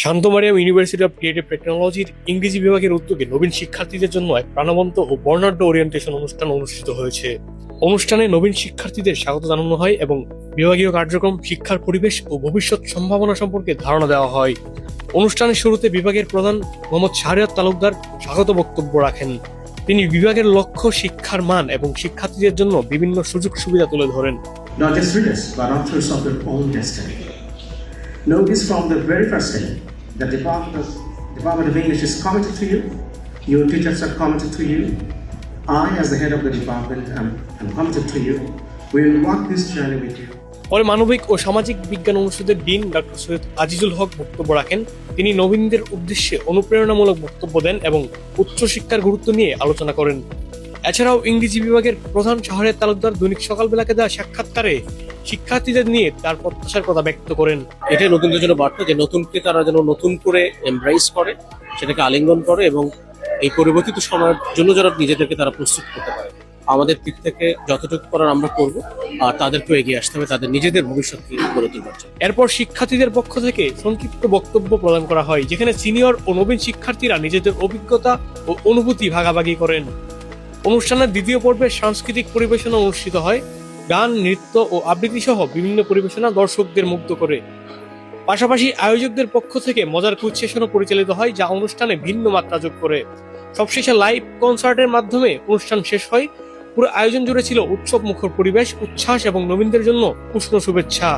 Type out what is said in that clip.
Shanto Mariam university of creative টেকনোলজির ইংরেজি বিভাগের উদ্যোগে নবীন শিক্ষার্থীদের জন্য এক প্রাণবন্ত ও বর্ণাঢ্য ওরিয়েন্টেশন অনুষ্ঠান অনুষ্ঠিত হয়েছে। অনুষ্ঠানে নবীন শিক্ষার্থীদের স্বাগত জানানো হয় এবং বিভাগীয় কার্যক্রম, শিক্ষার পরিবেশ ও ভবিষ্যৎ সম্ভাবনা সম্পর্কে ধারণা দেওয়া হয়। অনুষ্ঠানের শুরুতে বিভাগের প্রধান মোহাম্মদ শাহরিয়ার তালুকদার স্বাগত বক্তব্য রাখেন। তিনি বিভাগের লক্ষ্য, শিক্ষার মান এবং শিক্ষার্থীদের জন্য বিভিন্ন সুযোগ সুবিধা তুলে ধরেন। Not just readers, but authors of their own destiny. Know this from the very first day. The Department of English is committed to you. Your teachers are committed to you. I, as the head of the department, am committed to you. We will walk this journey with you. পরে মানবিক ও সামাজিক বিজ্ঞান অনুষদের dean doctor Syed Azizul হক বক্তব্য রাখেন। তিনি নবীনদের উদ্দেশ্যে অনুপ্রেরণামূলক বক্তব্য দেন এবং উচ্চশিক্ষার গুরুত্ব নিয়ে আলোচনা করেন। এছাড়াও ইংরেজি বিভাগের প্রধান শাহরিয়ার তালুকদার দৈনিক সকালবেলাকে দেওয়া সাক্ষাৎকারে শিক্ষার্থীদের নিয়ে তার প্রত্যাশার কথা ব্যক্ত করেন। এটাই নতুনদের জন্য বার্তা যে নতুনকে তারা যেন নতুন করে এমব্রাইজ করে, সেটাকে আলিঙ্গন করে এবং এই পরিবর্তিত সময়ের জন্য যারা নিজেদেরকে তারা প্রস্তুত করতে পারে। আমাদের দিক থেকে যতটুকু করার আমরা করব, আর তাদেরকেও এগিয়ে আসতে হবে তাদের নিজেদের ভবিষ্যৎকে গড়ে তোলার জন্য। এরপর শিক্ষার্থীদের পক্ষ থেকে সংক্ষিপ্ত বক্তব্য প্রদান করা হয়, যেখানে সিনিয়র ও নবীন শিক্ষার্থীরা নিজেদের অভিজ্ঞতা ও অনুভূতি ভাগাভাগি করেন। অনুষ্ঠানের দ্বিতীয় পর্বে সাংস্কৃতিক পরিবেশনা অনুষ্ঠিত হয়। গান, নৃত্য ও আবৃত্তি সহ বিভিন্ন পরিবেশনা দর্শকদের মুগ্ধ করে। পাশাপাশি আয়োজকদের পক্ষ থেকে মজার কুইজ সেশনও পরিচালিত হয়, যা অনুষ্ঠানে ভিন্ন মাত্রা যোগ করে। সবশেষে লাইভ কনসার্টের মাধ্যমে অনুষ্ঠান শেষ হয়। পুরো আয়োজন জুড়ে ছিল উৎসব মুখর পরিবেশ, উচ্ছ্বাস এবং নবীনদের জন্য উষ্ণ শুভেচ্ছা।